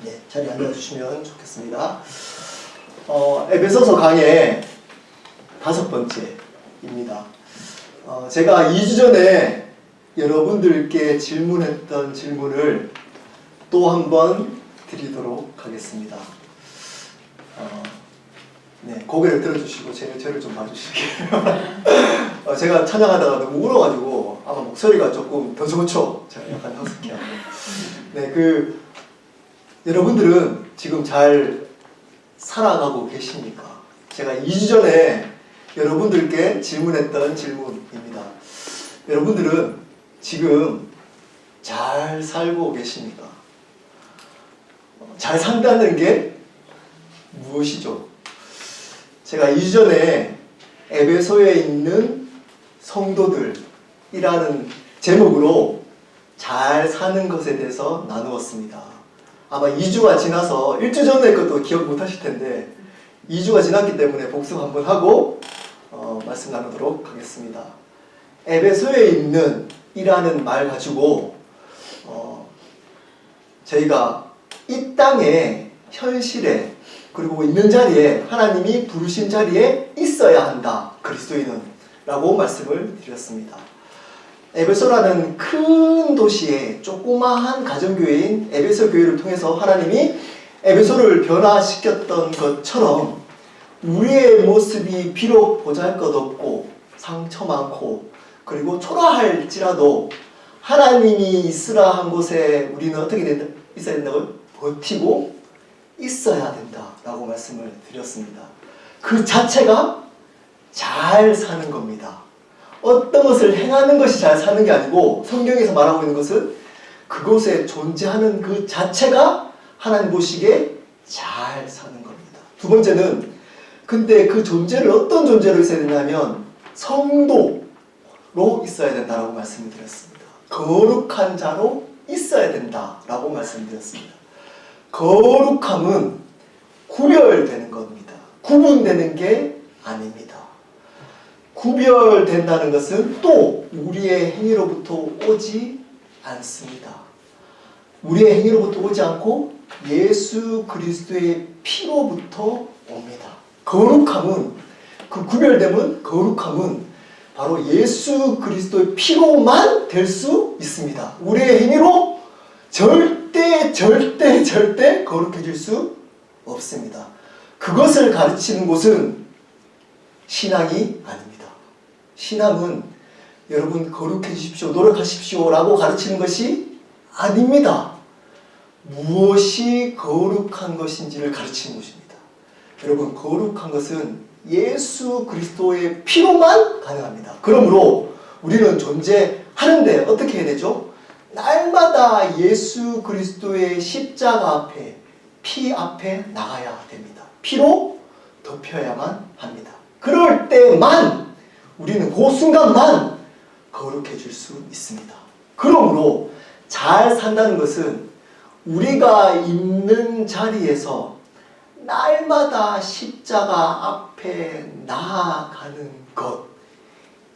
네, 자리에 앉아주시면 좋겠습니다. 에베소서 강의 5번째입니다. 제가 2주 전에 여러분들께 질문했던 질문을 또 한 번 드리도록 하겠습니다. 네, 고개를 들어주시고 저를 좀 봐주시게요. 제가 찬양하다가 너무 울어가지고 아마 목소리가 조금 더 좋죠. 제가 약간 허스키하고. 네, 여러분들은 지금 잘 살아가고 계십니까? 제가 2주 전에 여러분들께 질문했던 질문입니다. 여러분들은 지금 잘 살고 계십니까? 잘 산다는 게 무엇이죠? 제가 2주 전에 에베소에 있는 성도들이라는 제목으로 잘 사는 것에 대해서 나누었습니다. 아마 2주가 지나서 1주 전에 것도 기억 못 하실 텐데 2주가 지났기 때문에 복습 한번 하고 말씀 나누도록 하겠습니다. 에베소에 있는 이라는 말 가지고 저희가 이 땅의 현실에 그리고 있는 자리에 하나님이 부르신 자리에 있어야 한다. 그리스도인은 라고 말씀을 드렸습니다. 에베소라는 큰 도시의 조그마한 가정교회인 에베소 교회를 통해서 하나님이 에베소를 변화시켰던 것처럼 우리의 모습이 비록 보잘것없고 상처 많고 그리고 초라할지라도 하나님이 있으라 한 곳에 우리는 어떻게 있어야 된다고요? 버티고 있어야 된다라고 말씀을 드렸습니다. 그 자체가 잘 사는 겁니다. 어떤 것을 행하는 것이 잘 사는 게 아니고 성경에서 말하고 있는 것은 그곳에 존재하는 그 자체가 하나님 보시기에 잘 사는 겁니다. 두 번째는 근데 그 존재를 어떤 존재로 있어야 되냐면 성도로 있어야 된다라고 말씀을 드렸습니다. 거룩한 자로 있어야 된다라고 말씀드렸습니다. 거룩함은 구별되는 겁니다. 구분되는 게 아닙니다. 구별된다는 것은 또 우리의 행위로부터 오지 않습니다. 우리의 행위로부터 오지 않고 예수 그리스도의 피로부터 옵니다. 거룩함은 그 구별됨은 거룩함은 바로 예수 그리스도의 피로만 될 수 있습니다. 우리의 행위로 절대 거룩해질 수 없습니다. 그것을 가르치는 곳은 신앙이 아닙니다. 신앙은 여러분 거룩해지십시오, 노력하십시오 라고 가르치는 것이 아닙니다. 무엇이 거룩한 것인지를 가르치는 것입니다. 여러분 거룩한 것은 예수 그리스도의 피로만 가능합니다. 그러므로 우리는 존재하는데 어떻게 해야 되죠? 날마다 예수 그리스도의 십자가 앞에 피 앞에 나가야 됩니다. 피로 덮여야만 합니다. 그럴 때만 우리는 그 순간만 거룩해질 수 있습니다. 그러므로 잘 산다는 것은 우리가 있는 자리에서 날마다 십자가 앞에 나아가는 것,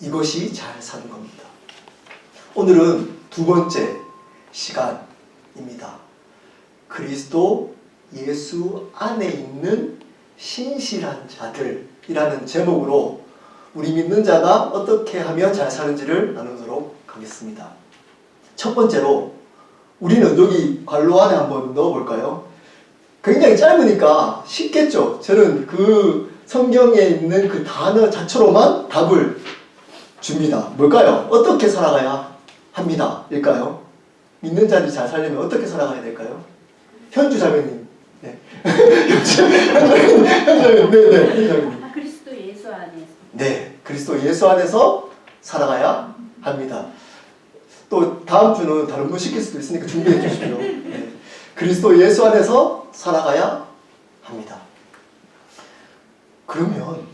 이것이 잘 사는 겁니다. 오늘은 두 번째 시간입니다. 그리스도 예수 안에 있는 신실한 자들이라는 제목으로 우리 믿는 자가 어떻게 하면 잘 사는지를 나누도록 하겠습니다. 첫 번째로 우리는 여기 관로 안에 한번 넣어볼까요? 굉장히 짧으니까 쉽겠죠? 저는 그 성경에 있는 그 단어 자체로만 답을 줍니다. 뭘까요? 어떻게 살아가야 합니다. 일까요? 믿는 자들이 잘 살려면 어떻게 살아가야 될까요? 현주 자매님. 네. 현주 자매님. 네. 그리스도 예수 안에서. 네. 그리스도 예수 안에서 살아가야 합니다. 또 다음 주는 다른 분 시킬 수도 있으니까 준비해 주십시오. 네. 그리스도 예수 안에서 살아가야 합니다. 그러면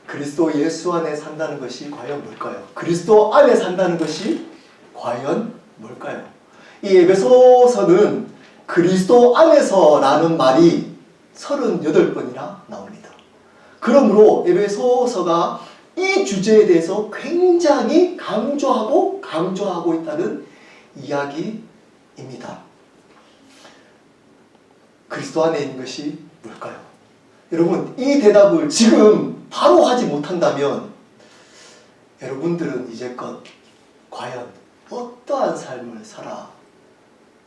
그리스도 예수 안에 산다는 것이 과연 뭘까요? 그리스도 안에 산다는 것이 과연 뭘까요? 이 에베소서는 그리스도 안에서라는 말이 38번이나 나옵니다. 그러므로 에베소서가 이 주제에 대해서 굉장히 강조하고 있다는 이야기입니다. 그리스도 안에 있는 것이 뭘까요? 여러분, 이 대답을 지금 바로 하지 못한다면 여러분들은 이제껏 과연 어떠한 삶을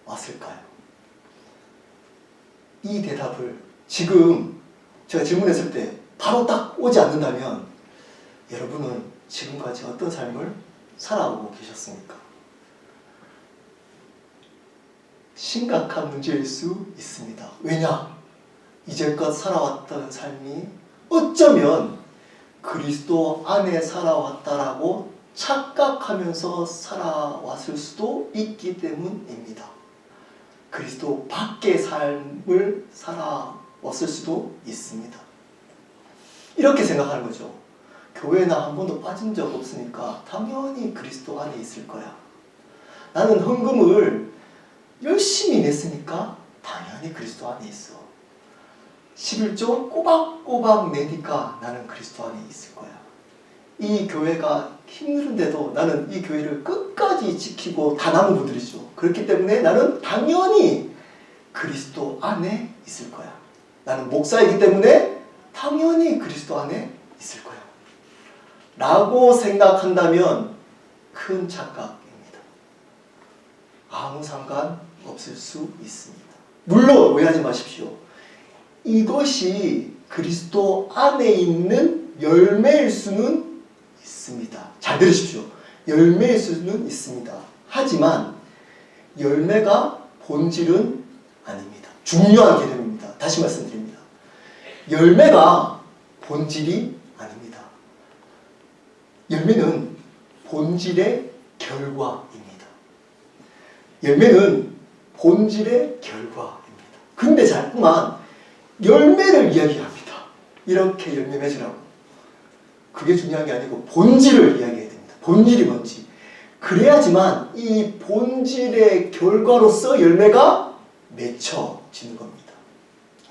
살아왔을까요? 이 대답을 지금 제가 질문했을 때 바로 딱 오지 않는다면 여러분은 지금까지 어떤 삶을 살아오고 계셨습니까? 심각한 문제일 수 있습니다. 왜냐? 이제껏 살아왔던 삶이 어쩌면 그리스도 안에 살아왔다라고 착각하면서 살아왔을 수도 있기 때문입니다. 그리스도 밖의 삶을 살아왔을 수도 있습니다. 이렇게 생각하는 거죠. 교회 나 한 번도 빠진 적 없으니까 당연히 그리스도 안에 있을 거야. 나는 헌금을 열심히 냈으니까 당연히 그리스도 안에 있어. 11조 꼬박꼬박 내니까 나는 그리스도 안에 있을 거야. 이 교회가 힘든데도 나는 이 교회를 끝까지 지키고 다 남은 분들이죠. 그렇기 때문에 나는 당연히 그리스도 안에 있을 거야. 나는 목사이기 때문에 당연히 그리스도 안에 있을 거야. 라고 생각한다면 큰 착각입니다. 아무 상관없을 수 있습니다. 물론 오해하지 마십시오. 이것이 그리스도 안에 있는 열매일 수는 있습니다. 잘 들으십시오. 열매일 수는 있습니다. 하지만 열매가 본질은 아닙니다. 중요한 개념입니다. 다시 말씀드립니다. 열매가 본질이 아닙니다. 열매는 본질의 결과입니다. 열매는 본질의 결과입니다. 근데 자꾸만 열매를 이야기합니다. 이렇게 열매 맺으라고. 그게 중요한 게 아니고 본질을 이야기해야 됩니다. 본질이 뭔지. 그래야지만 이 본질의 결과로서 열매가 맺혀지는 겁니다.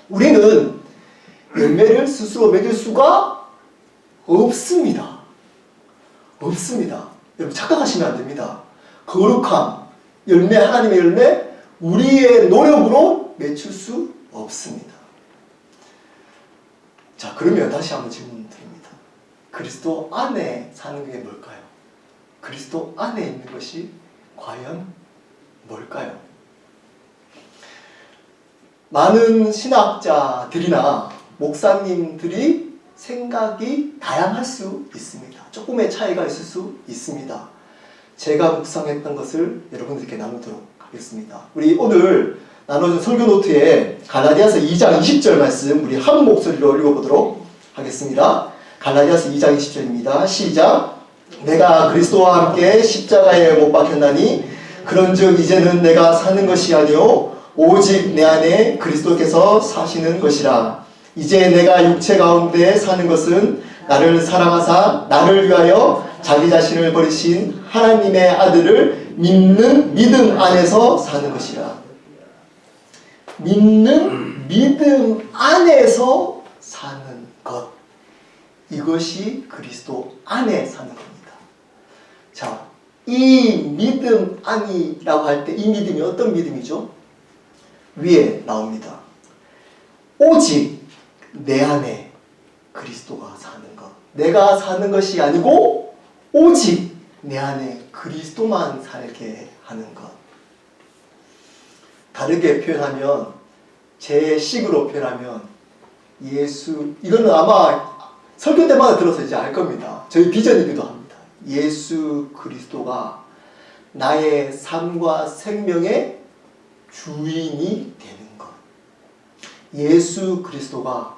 우리는 열매를 스스로 맺을 수가 없습니다. 없습니다. 여러분 착각하시면 안 됩니다. 거룩함, 열매, 하나님의 열매, 우리의 노력으로 맺힐 수 없습니다. 자, 그러면 다시 한번 질문 드립니다. 그리스도 안에 사는 게 뭘까요? 그리스도 안에 있는 것이 과연 뭘까요? 많은 신학자들이나 목사님들이 생각이 다양할 수 있습니다. 조금의 차이가 있을 수 있습니다. 제가 묵상했던 것을 여러분들께 나누도록 하겠습니다. 우리 오늘 나눠준 설교 노트에 갈라디아서 2장 20절 말씀 우리 한 목소리로 읽어보도록 하겠습니다. 갈라디아서 2장 20절입니다. 시작. 내가 그리스도와 함께 십자가에 못 박혔나니 그런즉 이제는 내가 사는 것이 아니요 오직 내 안에 그리스도께서 사시는 것이라. 이제 내가 육체 가운데 사는 것은 나를 사랑하사 나를 위하여 자기 자신을 버리신 하나님의 아들을 믿는 믿음 안에서 사는 것이라. 믿는 믿음 안에서 사는 것. 이것이 그리스도 안에 사는 겁니다. 자, 이 믿음 안이라고 할 때 이 믿음이 어떤 믿음이죠? 위에 나옵니다. 오직 내 안에 그리스도가 사는 것. 내가 사는 것이 아니고 오직 내 안에 그리스도만 살게 하는 것. 다르게 표현하면, 제 식으로 표현하면 이거는 아마 설교 때마다 들어서 이제 알 겁니다. 저희 비전이기도 합니다. 예수 그리스도가 나의 삶과 생명의 주인이 되는 것. 예수 그리스도가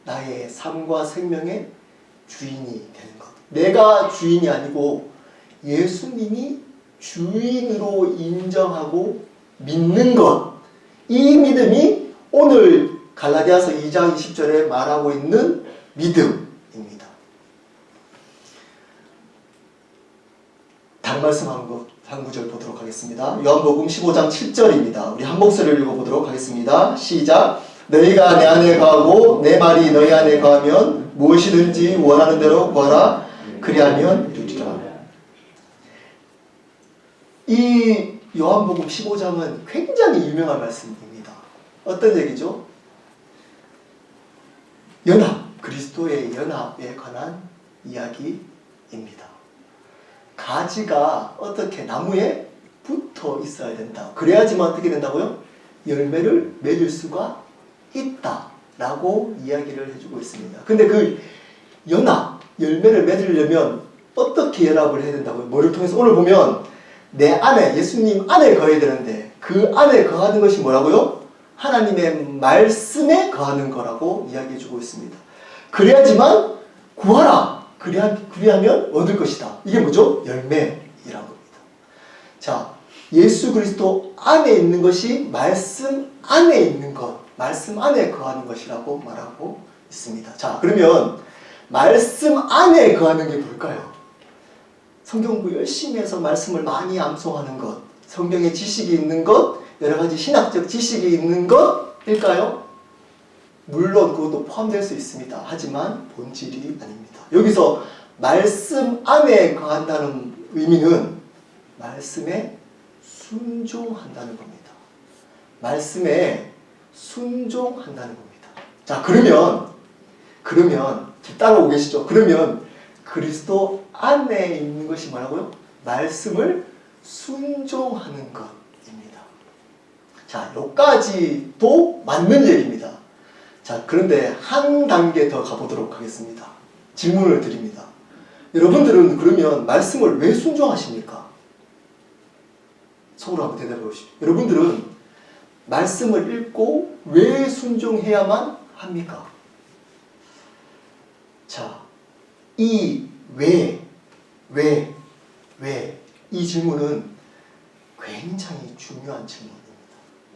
나의 삶과 생명의 주인이 되는 것. 내가 주인이 아니고 예수님이 주인으로 인정하고 믿는 것. 이 믿음이 오늘 갈라디아서 2장 20절에 말하고 있는 믿음입니다. 단말씀 한 구절 보도록 하겠습니다. 요한복음 15장 7절입니다. 우리 한 목소리를 읽어보도록 하겠습니다. 시작. 너희가 내 안에 거하고 내 말이 너희 안에 거하면 무엇이든지 원하는 대로 구하라. 그리하면 이루리라. 이 요한복음 15장은 굉장히 유명한 말씀입니다. 어떤 얘기죠? 연합, 그리스도의 연합에 관한 이야기입니다. 가지가 어떻게 나무에 붙어 있어야 된다. 그래야지만 어떻게 된다고요? 열매를 맺을 수가 있다 라고 이야기를 해주고 있습니다. 근데 그 연합, 열매를 맺으려면 어떻게 연합을 해야 된다고요? 뭐를 통해서? 오늘 보면 내 안에, 예수님 안에 거해야 되는데 그 안에 거하는 것이 뭐라고요? 하나님의 말씀에 거하는 거라고 이야기해주고 있습니다. 그래야지만 구하라. 그리하면 얻을 것이다. 이게 뭐죠? 열매이라는 겁니다. 자, 예수 그리스도 안에 있는 것이 말씀 안에 있는 것, 말씀 안에 거하는 것이라고 말하고 있습니다. 자, 그러면 말씀 안에 거하는 게 뭘까요? 성경 공부 열심히 해서 말씀을 많이 암송하는 것, 성경에 지식이 있는 것, 여러 가지 신학적 지식이 있는 것일까요? 물론 그것도 포함될 수 있습니다. 하지만 본질이 아닙니다. 여기서 말씀 안에 거한다는 의미는 말씀에 순종한다는 겁니다. 말씀에 순종한다는 겁니다. 자, 그러면 따라오고 계시죠? 그러면 그리스도 안에 있는 것이 뭐라고요? 말씀을 순종하는 것입니다. 자, 여기까지도 맞는 얘기입니다. 자, 그런데 한 단계 더 가보도록 하겠습니다. 질문을 드립니다. 여러분들은 그러면 말씀을 왜 순종하십니까? 속으로 한번 대답해 보십시오. 여러분들은 말씀을 읽고 왜 순종해야만 합니까? 자, 이 이 질문은 굉장히 중요한 질문입니다.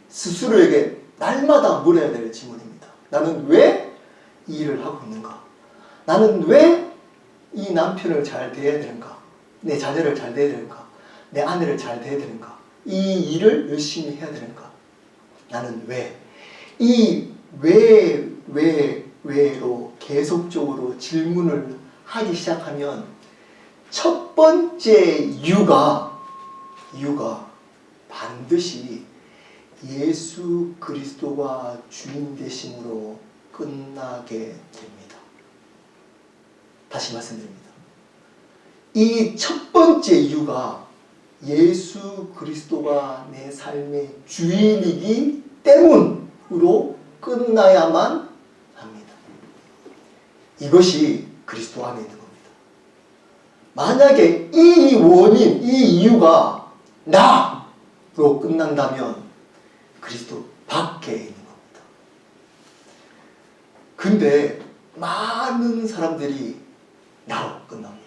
스스로에게 날마다 물어야 될 질문입니다. 나는 왜 이 일을 하고 있는가? 나는 왜 이 남편을 잘 대해야 되는가? 내 자녀를 잘 대해야 되는가? 내 아내를 잘 대해야 되는가? 이 일을 열심히 해야 되는가? 나는 왜? 이 왜로 계속적으로 질문을 하기 시작하면 첫 번째 이유가 반드시 예수 그리스도가 주인 되심으로 끝나게 됩니다. 다시 말씀드립니다. 이 첫 번째 이유가 예수 그리스도가 내 삶의 주인이기 때문으로 끝나야만 합니다. 이것이 그리스도 안에 있는 겁니다. 만약에 이 원인, 이 이유가 나로 끝난다면 그리스도 밖에 있는 겁니다. 근데 많은 사람들이 나로 끝납니다.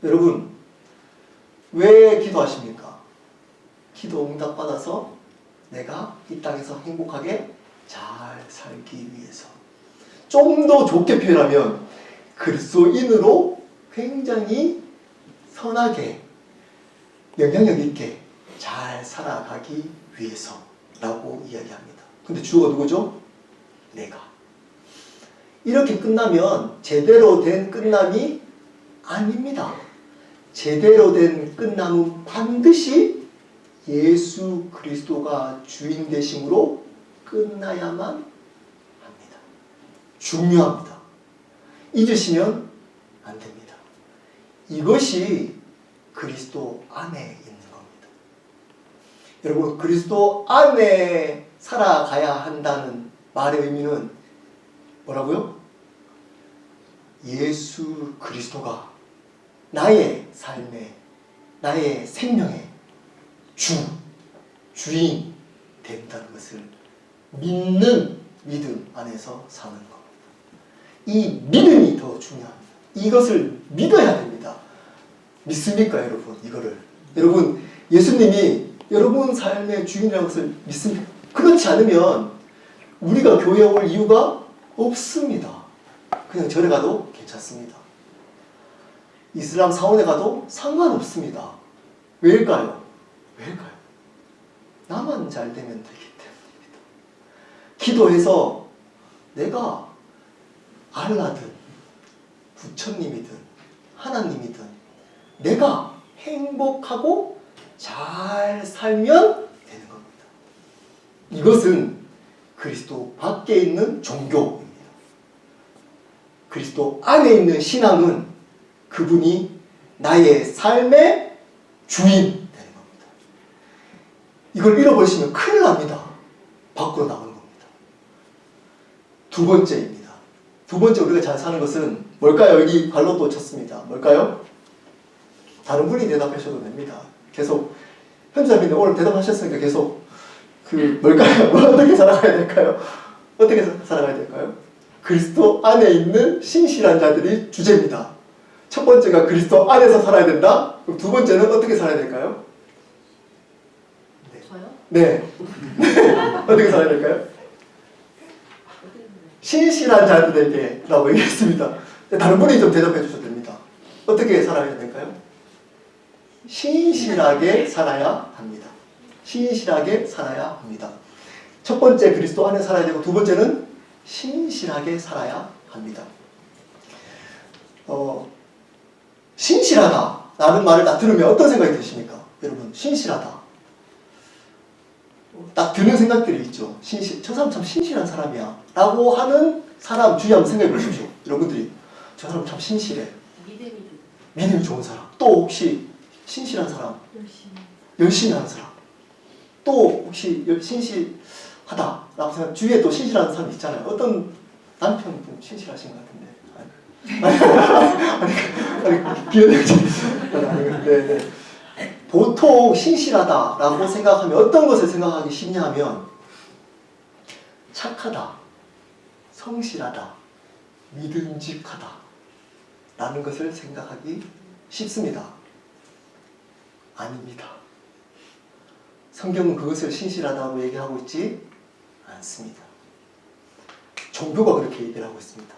여러분, 왜 기도하십니까? 기도 응답 받아서 내가 이 땅에서 행복하게 잘 살기 위해서. 좀 더 좋게 표현하면 그리스도인으로 굉장히 선하게 영향력 있게 잘 살아가기 위해서라고 이야기합니다. 근데 주어가 누구죠? 내가. 이렇게 끝나면 제대로 된 끝남이 아닙니다. 제대로 된 끝남은 반드시 예수 그리스도가 주인 되심으로 끝나야만 합니다. 중요합니다. 잊으시면 안 됩니다. 이것이 그리스도 안에 있는 겁니다. 여러분, 그리스도 안에 살아가야 한다는 말의 의미는 뭐라고요? 예수 그리스도가 나의 삶의, 나의 생명의 주인 된다는 것을 믿는 믿음 안에서 사는 겁니다. 이 믿음이 더 중요합니다. 이것을 믿어야 됩니다. 믿습니까, 여러분? 이거를. 여러분, 예수님이 여러분 삶의 주인이라는 것을 믿습니까? 그렇지 않으면 우리가 교회에 올 이유가 없습니다. 그냥 절에 가도 괜찮습니다. 이슬람 사원에 가도 상관없습니다. 왜일까요? 나만 잘 되면 되기 때문입니다. 기도해서 내가 알라든 부처님이든 하나님이든 내가 행복하고 잘 살면 되는 겁니다. 이것은 그리스도 밖에 있는 종교입니다. 그리스도 안에 있는 신앙은 그분이 나의 삶의 주인 되는 겁니다. 이걸 잃어버리시면 큰일 납니다. 밖으로 나오는 겁니다. 두 번째입니다. 두 번째 우리가 잘 사는 것은 뭘까요? 여기 발로 쳤습니다. 뭘까요? 다른 분이 대답하셔도 됩니다. 계속 현주자님이 오늘 대답하셨으니까 계속 뭘까요? 어떻게 살아가야 될까요? 어떻게 살아가야 될까요? 그리스도 안에 있는 신실한 자들이 주제입니다. 첫 번째가 그리스도 안에서 살아야 된다. 그럼 두 번째는 어떻게 살아야 될까요? 네. 저요? 네. 어떻게 살아야 될까요? 신실한 자들에게 라고 얘기했습니다. 다른 분이 좀 대답해 주셔도 됩니다. 어떻게 살아야 될까요? 신실하게 살아야 합니다. 신실하게 살아야 합니다. 첫 번째 그리스도 안에 살아야 되고 두 번째는 신실하게 살아야 합니다. 신실하다라는 말을 딱 들으면 어떤 생각이 드십니까? 여러분, 신실하다. 딱 드는 생각들이 있죠. 저 사람 참 신실한 사람이야 라고 하는 사람 주위 한번 생각해 보십시오. 여러분들이 저 사람 참 신실해. 믿음이 좋은 사람. 또 혹시 신실한 사람. 열심히 하는 사람. 또 혹시 신실하다라고 생각, 주위에 또 신실한 사람 있잖아요. 어떤 남편 좀 신실하신 것 같은데. 아니, 비연해지. 네. 보통 신실하다라고 생각하면 어떤 것을 생각하기 쉽냐 하면 착하다, 성실하다, 믿음직하다 라는 것을 생각하기 쉽습니다. 아닙니다. 성경은 그것을 신실하다고 얘기하고 있지 않습니다. 종교가 그렇게 얘기를 하고 있습니다.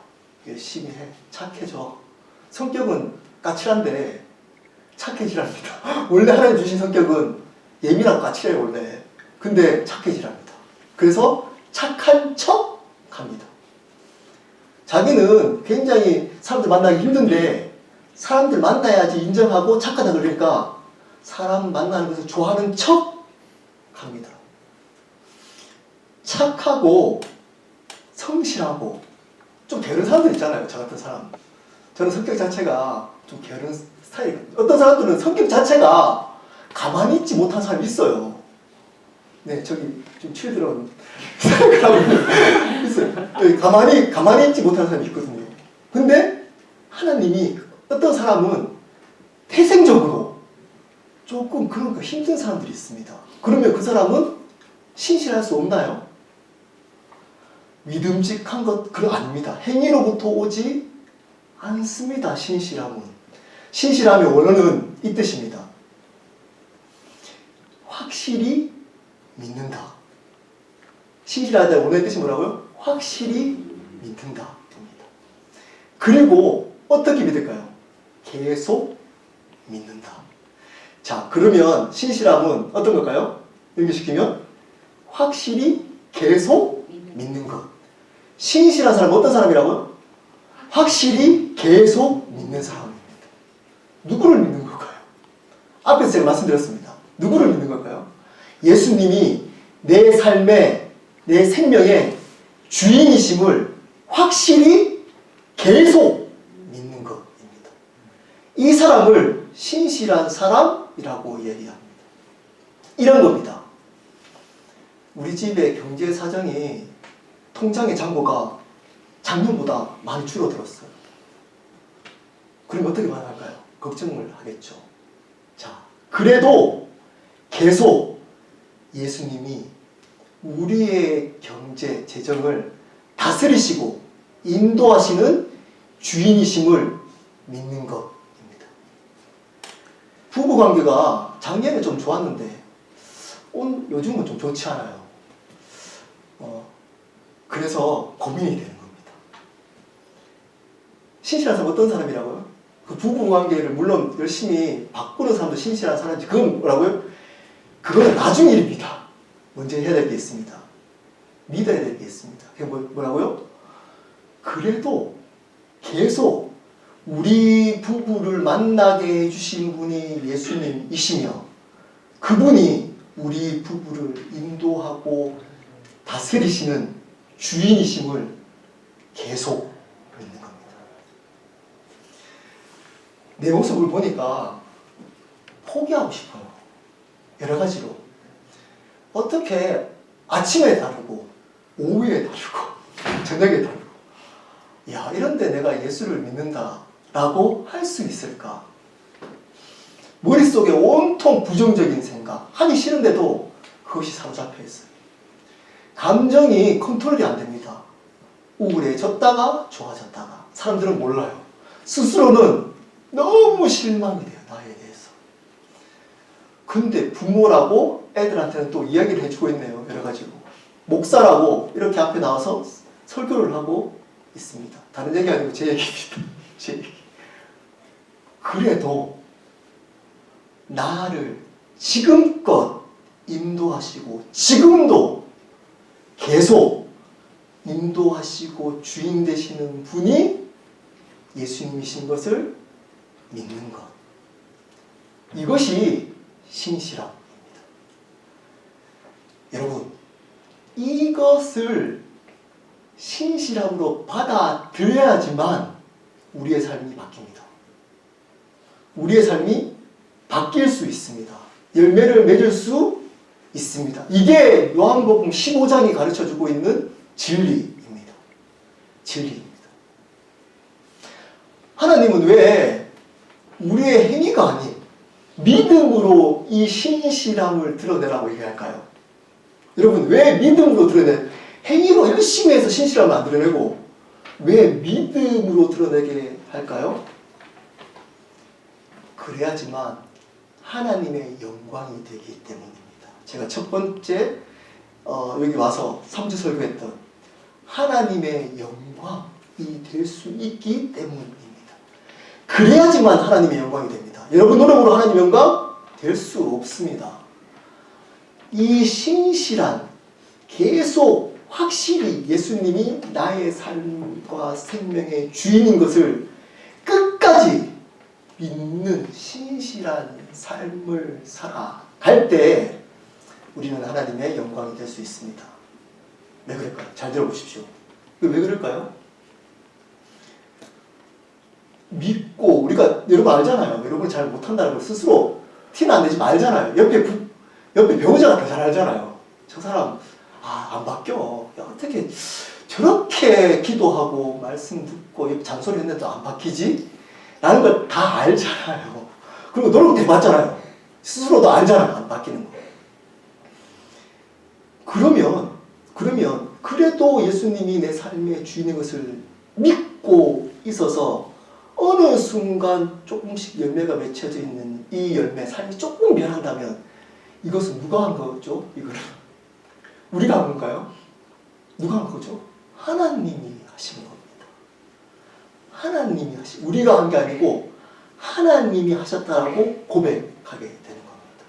열심히 해, 착해져. 성격은 까칠한데 착해지랍니다. 원래 하나님 주신 성격은 예민하고 까칠해요, 원래. 근데 착해지랍니다. 그래서 착한 척 합니다. 자기는 굉장히 사람들 만나기 힘든데 사람들 만나야지 인정하고 착하다 그러니까 사람 만나는 것을 좋아하는 척 합니다. 착하고 성실하고 좀 게으른 사람들 있잖아요. 저 같은 사람. 저는 성격 자체가 좀 게으른 스타일이거든요. 어떤 사람들은 성격 자체가 가만히 있지 못한 사람이 있어요. 네, 저기 좀 칠드런 있어요. 가만히 있지 못한 사람이 있거든요. 근데 하나님이 어떤 사람은 태생적으로 조금 그런 거 힘든 사람들이 있습니다. 그러면 그 사람은 신실할 수 없나요? 믿음직한 것 그거 아닙니다. 행위로부터 오지 않습니다. 신실함은. 신실함의 원어는 이 뜻입니다. 확실히 믿는다. 신실하다의 원어의 뜻이 뭐라고요? 확실히 믿는다. 그리고 어떻게 믿을까요? 계속 믿는다. 자, 그러면 신실함은 어떤 걸까요? 연결시키면 확실히 계속 믿는 것. 신실한 사람은 어떤 사람이라고요? 확실히 계속 믿는 사람입니다. 누구를 믿는 걸까요? 앞에서 제가 말씀드렸습니다. 누구를 믿는 걸까요? 예수님이 내 삶의, 내 생명의 주인이심을 확실히 계속 믿는 것입니다. 이 사람을 신실한 사람이라고 얘기합니다. 이런 겁니다. 우리 집의 경제 사정이 통장의 잔고가 작년보다 많이 줄어들었어요. 그럼 어떻게 반응할까요? 걱정을 하겠죠. 자, 그래도 계속 예수님이 우리의 경제, 재정을 다스리시고 인도하시는 주인이심을 믿는 것입니다. 부부관계가 작년에 좀 좋았는데 요즘은 좀 좋지 않아요. 그래서 고민이 되는 겁니다. 신실한 사람 어떤 사람이라고요? 그 부부관계를 물론 열심히 바꾸는 사람도 신실한 사람인지 그건 뭐라고요? 그건 나중 일입니다. 먼저 해야 될 게 있습니다. 믿어야 될 게 있습니다. 그게 뭐라고요? 그래도 계속 우리 부부를 만나게 해주신 분이 예수님이시며 그분이 우리 부부를 인도하고 다스리시는 주인이심을 계속 믿는 겁니다. 내 모습을 보니까 포기하고 싶어요. 여러 가지로. 어떻게 아침에 다르고 오후에 다르고 저녁에 다르고 야 이런데 내가 예수를 믿는다라고 할 수 있을까? 머릿속에 온통 부정적인 생각, 하기 싫은데도 그것이 사로잡혀 있어요. 감정이 컨트롤이 안 됩니다. 우울해졌다가 좋아졌다가. 사람들은 몰라요. 스스로는 너무 실망이 돼요. 나에 대해서. 근데 부모라고 애들한테는 또 이야기를 해주고 있네요. 여러 가지로. 목사라고 이렇게 앞에 나와서 설교를 하고 있습니다. 다른 얘기 아니고 제 얘기입니다. 제 얘기. 그래도 나를 지금껏 인도하시고 지금도 계속 인도하시고 주인 되시는 분이 예수님이신 것을 믿는 것. 이것이 신실함입니다. 여러분, 이것을 신실함으로 받아들여야지만 우리의 삶이 바뀝니다. 우리의 삶이 바뀔 수 있습니다. 열매를 맺을 수 있습니다. 이게 요한복음 15장이 가르쳐주고 있는 진리입니다. 진리입니다. 하나님은 왜 우리의 행위가 아닌 믿음으로 이 신실함을 드러내라고 얘기할까요? 여러분, 왜 믿음으로 드러내? 행위로 열심히 해서 신실함을 안 드러내고 왜 믿음으로 드러내게 할까요? 그래야지만 하나님의 영광이 되기 때문입니다. 제가 첫 번째 여기 와서 3주 설교했던 하나님의 영광이 될 수 있기 때문입니다. 그래야지만 하나님의 영광이 됩니다. 여러분 노력으로 하나님의 영광 될 수 없습니다. 이 신실한 계속 확실히 예수님이 나의 삶과 생명의 주인인 것을 끝까지 믿는 신실한 삶을 살아갈 때 우리는 하나님의 영광이 될 수 있습니다. 왜 그럴까요? 잘 들어보십시오. 왜 그럴까요? 믿고 우리가 여러분 알잖아요. 여러분 잘 못한다는 걸 스스로 티는 안 내지 말잖아요. 옆에 배우자가 더 잘 알잖아요. 저 사람 안 바뀌어. 야, 어떻게 저렇게 기도하고 말씀 듣고 잔소리 했는데도 안 바뀌지? 라는 걸 다 알잖아요. 그리고 노력도 해봤잖아요. 스스로도 알잖아요. 안 바뀌는 거. 그러면 그래도 예수님이 내 삶의 주인인 것을 믿고 있어서 어느 순간 조금씩 열매가 맺혀져 있는 이 열매, 삶이 조금 변한다면 이것은 누가 한 거죠? 이거를 우리가 한 건가요? 누가 한 거죠? 하나님이 하신 겁니다. 하나님이 우리가 한 게 아니고 하나님이 하셨다라고 고백하게 되는 겁니다.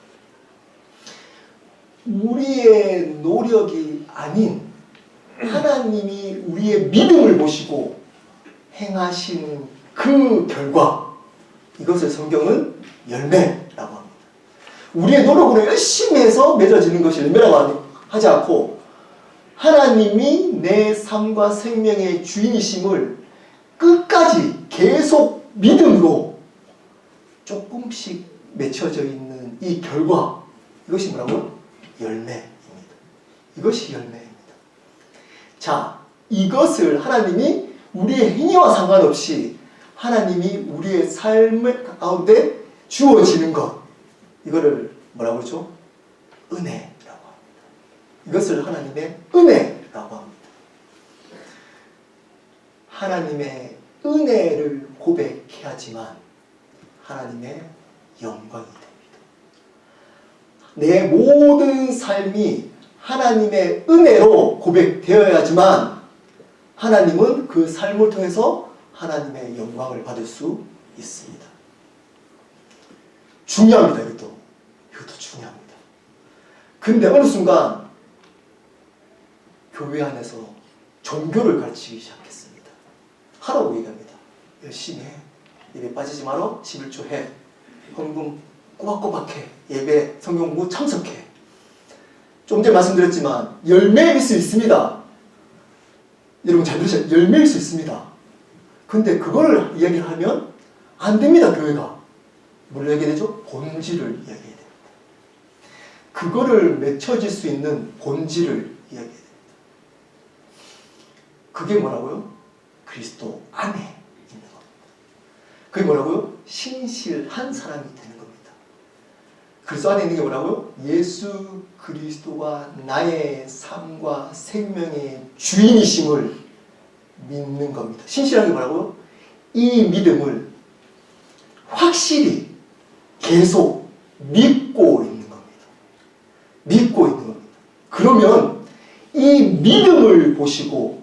우리의 노력이 아닌 하나님이 우리의 믿음을 보시고 행하신 그 결과, 이것을 성경은 열매라고 합니다. 우리의 노력으로 열심히 해서 맺어지는 것이 열매라고 하지 않고 하나님이 내 삶과 생명의 주인이심을 끝까지 계속 믿음으로 조금씩 맺혀져 있는 이 결과, 이것이 뭐라고요? 열매입니다. 이것이 열매입니다. 자, 이것을 하나님이 우리의 행위와 상관없이 하나님이 우리의 삶 가운데 주어지는 것, 이거를 뭐라고 그러죠? 은혜라고 합니다. 이것을 하나님의 은혜라고 합니다. 하나님의 은혜를 고백해야지만 하나님의 영광이 됩니다. 내 모든 삶이 하나님의 은혜로 고백되어야지만 하나님은 그 삶을 통해서 하나님의 영광을 받을 수 있습니다. 중요합니다. 이것도 중요합니다. 근데 어느 순간 교회 안에서 종교를 가르치기 시작했습니다. 하라고 얘기합니다. 열심히 해. 예배 빠지지 마라. 11조 해. 헌금 꼬박꼬박 해. 예배 성경 공부 참석해. 좀 전에 말씀드렸지만 열매일 수 있습니다. 여러분 잘 들으세요. 열매일 수 있습니다. 근데 그걸 이야기를 하면 안 됩니다. 교회가. 뭘 이야기해야 되죠? 본질을 이야기해야 됩니다. 그거를 맺혀질 수 있는 본질을 이야기해야 됩니다. 그게 뭐라고요? 그리스도 안에 있는 겁니다. 그게 뭐라고요? 신실한 사람이 되는 겁니다. 그리스도 안에 있는 게 뭐라고요? 예수 그리스도가 나의 삶과 생명의 주인이심을 믿는 겁니다. 신실한 게 뭐라고요? 이 믿음을 확실히 계속 믿고 있는 겁니다. 믿고 있는 겁니다. 그러면 이 믿음을 보시고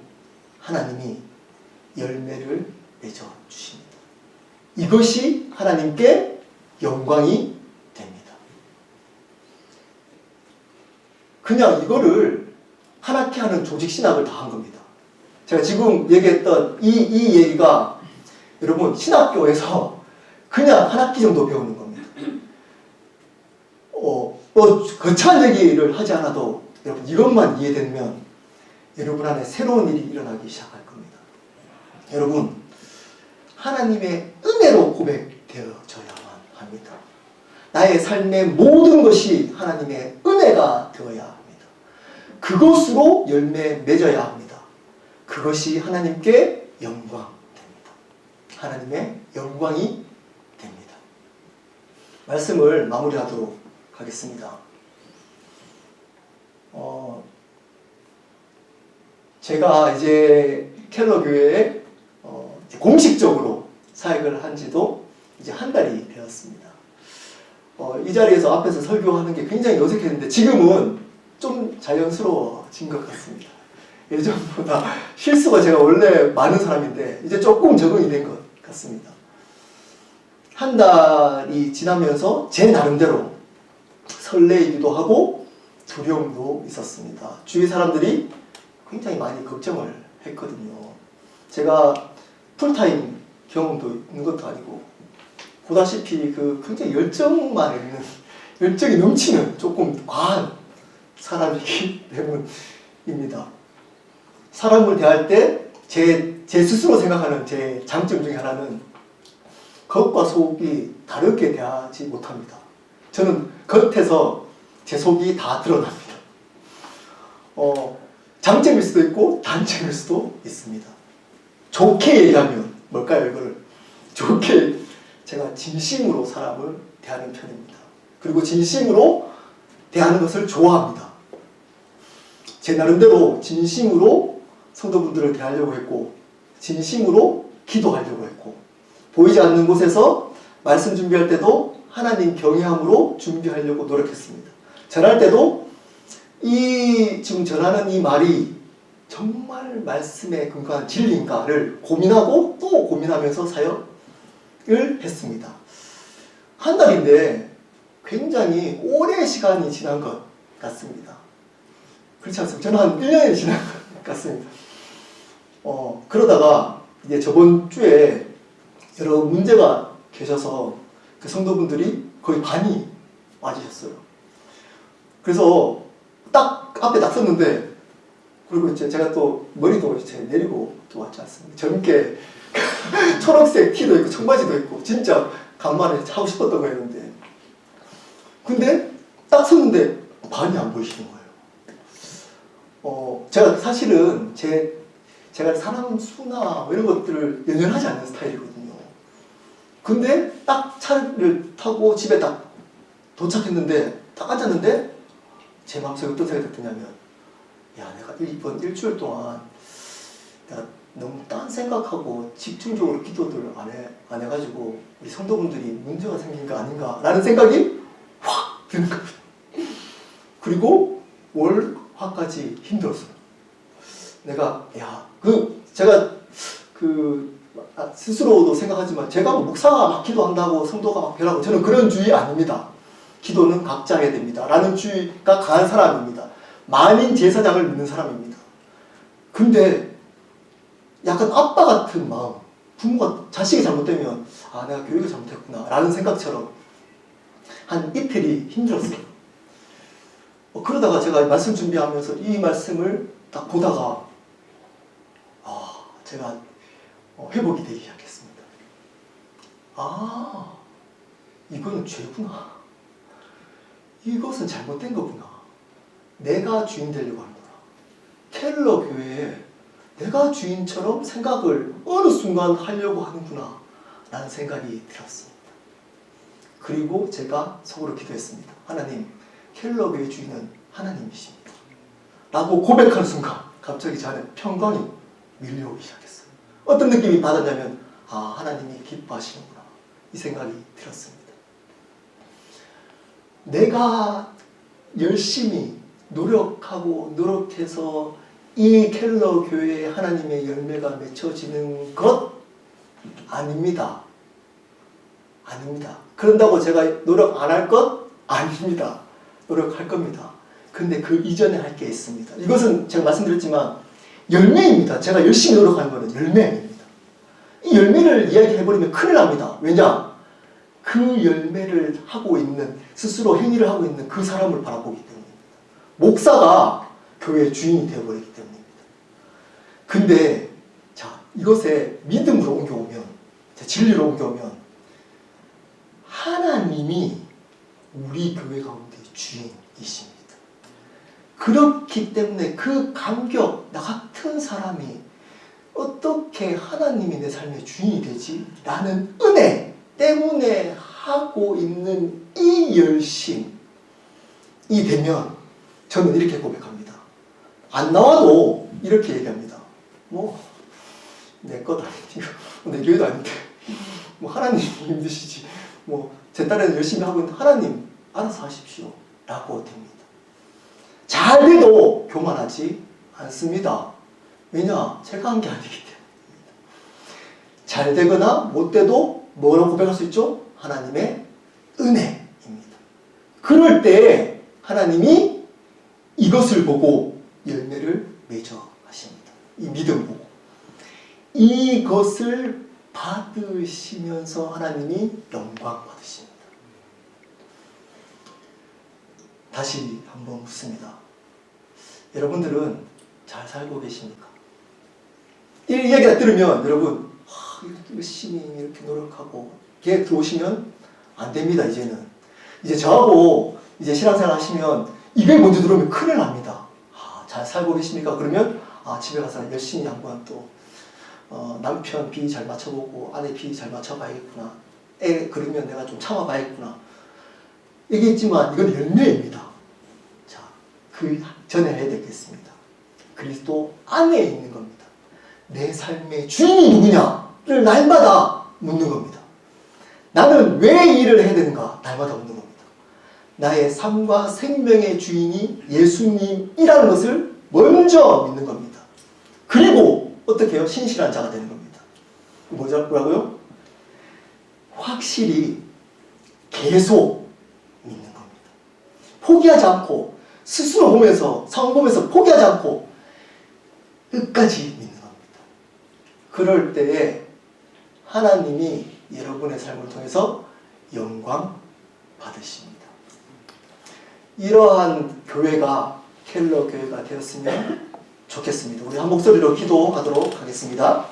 하나님이 열매를 맺어 주십니다. 이것이 하나님께 영광이 됩니다. 그냥 이거를 하나케 하는 조직 신학을 다 한 겁니다. 제가 지금 얘기했던 이 얘기가 여러분 신학교에서 그냥 한 학기 정도 배우는 겁니다. 거창한 얘기를 하지 않아도 여러분 이것만 이해되면 여러분 안에 새로운 일이 일어나기 시작할 겁니다. 여러분 하나님의 은혜로 고백되어져야만 합니다. 나의 삶의 모든 것이 하나님의 은혜가 되어야 합니다. 그것으로 열매 맺어야 합니다. 그것이 하나님께 영광 됩니다. 하나님의 영광이 됩니다. 말씀을 마무리하도록 하겠습니다. 제가 이제 켈러 교회에 공식적으로 사역을 한 지도 이제 한 달이 되었습니다. 이 자리에서 앞에서 설교하는 게 굉장히 어색했는데 지금은 좀 자연스러워진 것 같습니다. 예전보다 실수가 제가 원래 많은 사람인데 이제 조금 적응이 된 것 같습니다. 한 달이 지나면서 제 나름대로 설레이기도 하고 두려움도 있었습니다. 주위 사람들이 굉장히 많이 걱정을 했거든요. 제가 풀타임 경험도 있는 것도 아니고 보다시피 그 굉장히 열정만 있는 열정이 넘치는 조금 과한 사람이기 때문입니다. 사람을 대할 때 제 스스로 생각하는 제 장점 중에 하나는 겉과 속이 다르게 대하지 못합니다. 저는 겉에서 제 속이 다 드러납니다. 장점일 수도 있고 단점일 수도 있습니다. 좋게 얘기하면 뭘까요? 이거를 좋게 제가 진심으로 사람을 대하는 편입니다. 그리고 진심으로 대하는 것을 좋아합니다. 제 나름대로 진심으로 성도분들을 대하려고 했고 진심으로 기도하려고 했고 보이지 않는 곳에서 말씀 준비할 때도 하나님 경외함으로 준비하려고 노력했습니다. 전할 때도 지금 전하는 이 말이 정말 말씀에 근거한 진리인가를 고민하고 또 고민하면서 사역을 했습니다. 한 달인데 굉장히 오랜 시간이 지난 것 같습니다. 그렇지 않습니까? 저는 한 1년이 지난 것 같습니다. 그러다가 이제 저번 주에 여러 문제가 계셔서 그 성도분들이 거의 반이 와주셨어요. 그래서 앞에 딱 섰는데 그리고 이제 제가 또 머리도 이제 내리고 또 왔지 않습니까? 젊게 초록색 티도 있고 청바지도 있고 진짜 간만에 하고 싶었던 거였는데 근데 딱 섰는데 반이 안 보이시는 거예요. 제가 사실은 제가 사람 수나 이런 것들을 연연하지 않는 스타일이거든요. 근데 딱 차를 타고 집에 딱 도착했는데 딱 앉았는데 제 마음속에 어떤 생각이 드냐면 야 내가 이번 일주일 동안 내가 너무 딴 생각하고 집중적으로 기도를 안 해가지고 우리 성도분들이 문제가 생긴 거 아닌가 라는 생각이 확 드는 겁니다. 그리고 월화까지 힘들었어요. 내가 제가 스스로도 생각하지만 제가 뭐 목사가 막 기도한다고 성도가 막 변하고 저는 그런 주의 아닙니다. 기도는 각자 해야 됩니다. 라는 주의가 강한 사람입니다. 만인 제사장을 믿는 사람입니다. 근데 약간 아빠 같은 마음, 부모가 자식이 잘못되면 내가 교육을 잘못했구나 라는 생각처럼 한 이틀이 힘들었어요. 그러다가 제가 말씀 준비하면서 이 말씀을 딱 보다가 제가 회복이 되기 시작했습니다. 아, 이거는 죄구나. 이것은 잘못된 거구나. 내가 주인 되려고 하는구나. 켈러 교회에 내가 주인처럼 생각을 어느 순간 하려고 하는구나 라는 생각이 들었습니다. 그리고 제가 속으로 기도했습니다. 하나님, 켈러 교회 주인은 하나님이십니다. 라고 고백하는 순간 갑자기 제 안에 평강이 밀려오기 시작했어요. 어떤 느낌이 받았냐면 아, 하나님이 기뻐하시는구나 이 생각이 들었습니다. 내가 열심히 노력해서 이 켈러 교회에 하나님의 열매가 맺혀지는 것 아닙니다. 아닙니다. 그런다고 제가 노력 안 할 것 아닙니다. 노력할 겁니다. 근데 그 이전에 할 게 있습니다. 이것은 제가 말씀드렸지만 열매입니다. 제가 열심히 노력하는 것은 열매입니다. 이 열매를 이야기해버리면 큰일 납니다. 왜냐? 그 열매를 하고 있는, 스스로 행위를 하고 있는 그 사람을 바라보기 때문입니다. 목사가 교회의 주인이 되어버리기 때문입니다. 근데 자, 이것에 믿음으로 옮겨오면, 진리로 옮겨오면 하나님이 우리 교회 가운데 주인이십니다. 그렇기 때문에 그 간격, 나 같은 사람이 어떻게 하나님이 내 삶의 주인이 되지? 라는 은혜 때문에 하고 있는 이 열심이 되면 저는 이렇게 고백합니다. 안 나와도 이렇게 얘기합니다. 뭐 내 것 아니고 내 교회도 아닌데 뭐 하나님이 힘드시지. 뭐 제 딸은 열심히 하고 있는데 하나님 알아서 하십시오 라고 됩니다. 잘 돼도 교만하지 않습니다. 왜냐? 제가 한 게 아니기 때문입니다. 잘 되거나 못 돼도 뭐라고 고백할 수 있죠? 하나님의 은혜입니다. 그럴 때 하나님이 이것을 보고 열매를 맺어 하십니다. 이 믿음 보고. 이것을 받으시면서 하나님이 영광 받으십니다. 다시 한번 묻습니다. 여러분들은 잘 살고 계십니까? 이 이야기를 들으면 여러분 열심히 이렇게 노력하고 이렇게 들어오시면 안 됩니다. 이제 저하고 이제 신앙생활 하시면 이게 먼저 들어오면 큰일 납니다. 잘 살고 계십니까? 그러면 집에 가서 열심히 한번 또 남편 비위 잘 맞춰보고 아내 비위 잘 맞춰봐야겠구나. 애 그러면 내가 좀 참아봐야겠구나. 얘기했지만 이건 열매입니다. 자, 그 전에 해야 되겠습니다. 그리스도 안에 있는 겁니다. 내 삶의 주인이 누구냐를 날마다 묻는 겁니다. 나는 왜 이 일을 해야 되는가? 날마다 묻는 겁니다. 나의 삶과 생명의 주인이 예수님이라는 것을 먼저 믿는 겁니다. 그리고 어떻게 해요? 신실한 자가 되는 겁니다. 뭐라고요? 확실히 계속 믿는 겁니다. 포기하지 않고 스스로 보면서 상황 보면서 포기하지 않고 끝까지 믿는 겁니다. 그럴 때에 하나님이 여러분의 삶을 통해서 영광 받으십니다. 이러한 교회가 켈러 교회가 되었으면 좋겠습니다. 우리 한 목소리로 기도하도록 하겠습니다.